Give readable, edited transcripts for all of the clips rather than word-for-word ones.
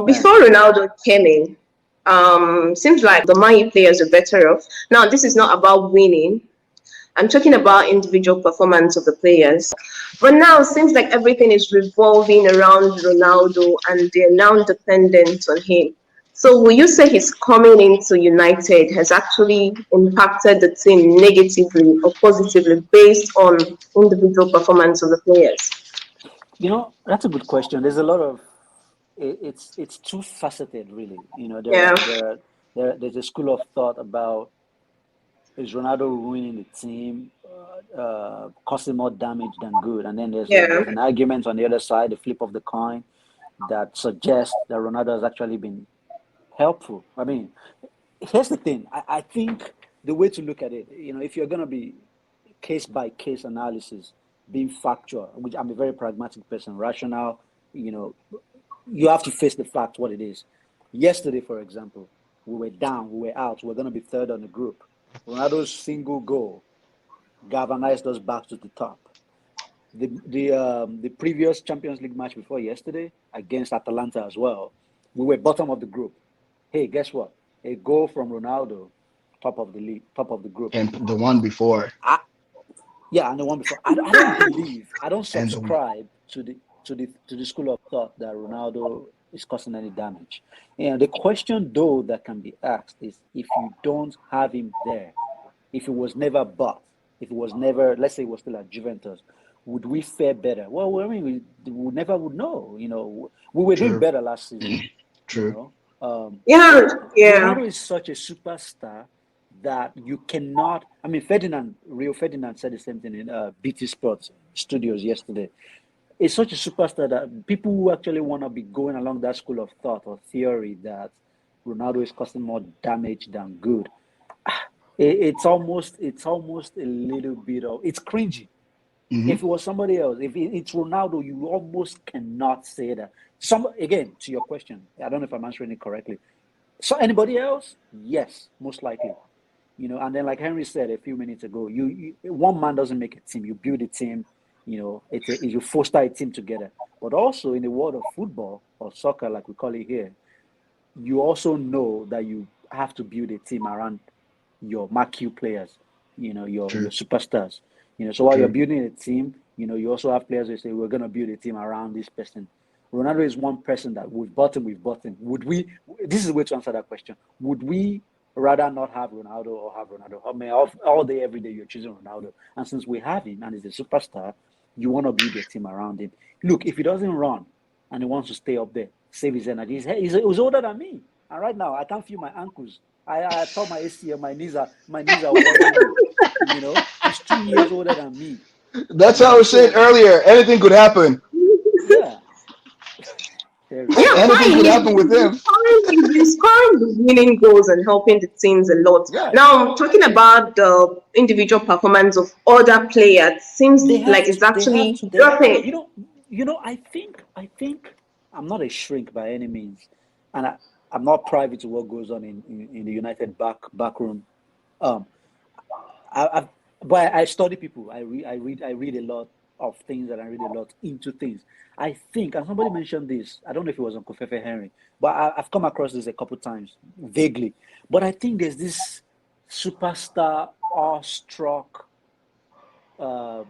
Before Ronaldo came in, seems like the Man U players are better off. Now, this is not about winning. I'm talking about individual performance of the players. But now it seems like everything is revolving around Ronaldo and they're now dependent on him. So will you say his coming into United has actually impacted the team negatively or positively based on individual performance of the players? That's a good question. There's a lot of it's two faceted, really. Yeah. There's a school of thought about, is Ronaldo ruining the team, causing more damage than good? And then Yeah. there's an argument on the other side, the flip of the coin, that suggests that Ronaldo has actually been helpful. I mean, here's the thing. I think the way to look at it, if you're going to be case by case analysis, being factual, which I'm a very pragmatic person, rational, you have to face the fact what it is. Yesterday, for example, we were down, we were out, we're going to be third on the group. Ronaldo's single goal galvanized us back to the top. The previous Champions League match before yesterday against Atalanta as well, we were bottom of the group. Hey, guess what? A goal from Ronaldo, top of the league, top of the group. And the one before. And the one before. I don't believe, I don't subscribe to the school of thought that Ronaldo is causing any damage. The question though that can be asked is, if you don't have him there, if it was never bought, if it was never, let's say it was still at Juventus, would we fare better? Well, I mean, we never would know. We were doing better last season. True. Ronaldo is such a superstar that you cannot. I mean, Rio Ferdinand said the same thing in BT Sports Studios yesterday. It's such a superstar that people who actually want to be going along that school of thought or theory that Ronaldo is causing more damage than good, it's almost a little bit of, it's cringy. Mm-hmm. If it was somebody else, if it's Ronaldo, you almost cannot say that. Again, to your question, I don't know if I'm answering it correctly. So anybody else? Yes, most likely. And then like Henry said a few minutes ago, you one man doesn't make a team. You build a team. You foster a team together. But also in the world of football or soccer, like we call it here, you also know that you have to build a team around your marquee players, your superstars. So while you're building a team, you also have players who say, we're going to build a team around this person. Ronaldo is one person that we've bought him. Would we, this is the way to answer that question. Would we rather not have Ronaldo or have Ronaldo? I mean, all day, every day, you're choosing Ronaldo. And since we have him and he's a superstar, you want to build a team around him. Look, if he doesn't run and he wants to stay up there, save his energy, he's older than me. And right now, I can't feel my ankles. I tore my ACL, my knees are he's 2 years older than me. That's how I was saying earlier. Anything could happen. Yeah. Anything could happen with him. He's scoring the winning goals and helping the teams a lot. Yeah. Now, talking about the individual performance of other players, seems like it's actually dropping. I think I'm not a shrink by any means, and I'm not privy to what goes on in the United back room. But I study people. I read a lot of things, and I read a lot into things. I think, and somebody mentioned this, I don't know if it was on Kofefe Henry, but I've come across this a couple times, vaguely. But I think there's this superstar awestruck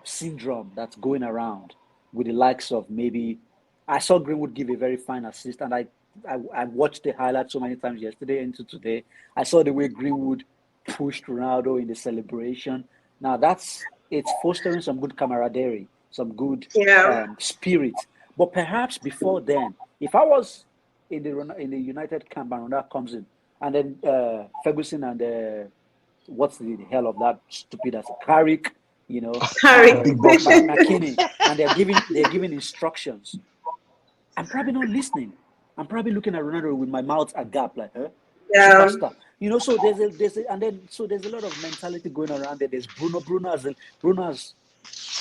syndrome that's going around with the likes of, maybe, I saw Greenwood give a very fine assist, and I watched the highlights so many times yesterday into today. I saw the way Greenwood pushed Ronaldo in the celebration. Now it's fostering some good camaraderie, some good spirit. But perhaps before then, if I was in the United camp and Ronaldo comes in, and then Ferguson and what's the hell of that stupid as Carrick, McKinney, and they're giving instructions, I'm probably not listening. I'm probably looking at Ronaldo with my mouth agape, like, superstar. So there's a lot of mentality going around there. There's Bruno has,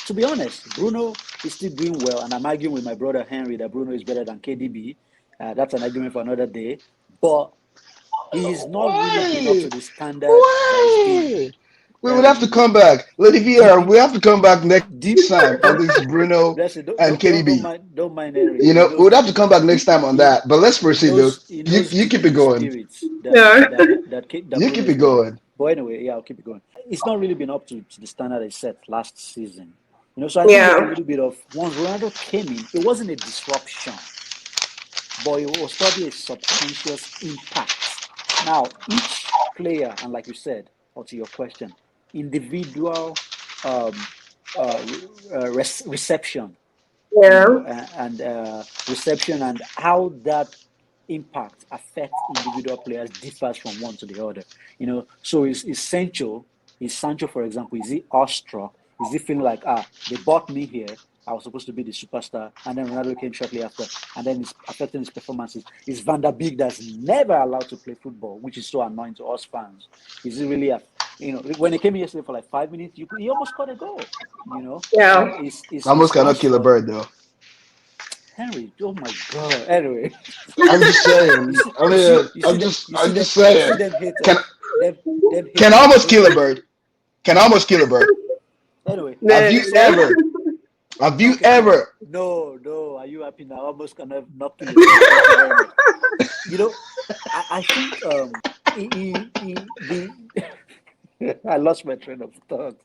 to be honest, Bruno is still doing well, and I'm arguing with my brother Henry that Bruno is better than KDB. That's an argument for another day. But he's not really up to the standard. We would have to come back. Lady VR, we have to come back next Deep. time on this Bruno That's it. and KDB. Don't mind Eric. You know, we would have to come back next time on that. But let's He proceed, though. knows, he You knows you the keep it going. spirits Yeah. that You Bruno keep is it bringing. going. But anyway, yeah, I'll keep it going. It's not really been up to the standard they set last season. You know, so I think there's a Yeah. little bit of once Ronaldo came in, it wasn't a disruption, but it was probably a subconscious impact. Now, each player, and like you said, or to your question, individual um, reception, you Yeah. know, and reception and how that impact affects individual players differs from one to the other. You know, so is Sancho, for example, is he awestruck? Is he feeling like, they bought me here, I was supposed to be the superstar, and then Ronaldo came shortly after, and then it's affecting his performances? Is Van der Beek that's never allowed to play football, which is so annoying to us fans? Is he really you know, when he came here yesterday for like 5 minutes, he almost scored a goal, you know? Yeah. Almost cannot kill a awestruck. bird, though. Henry, oh my God. Anyway, I'm just saying. I mean, I'm just saying. them haters, Can them can haters. almost kill a bird. Can almost kill a bird. Anyway, Have you ever? Have you okay, ever? no, are you happy now? Almost kind of not kill it. Thank you very much. You know, I think I lost my train of thought.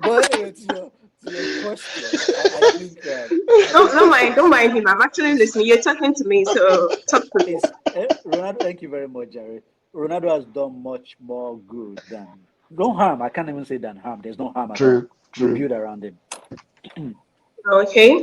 But anyway, to your question, I think Don't mind him. I'm actually listening. You're talking to me, so talk to me. Ronaldo, thank you very much, Jerry. Ronaldo has done much more good than no harm. I can't even say than harm. There's no harm at all. True. You build around him. Okay.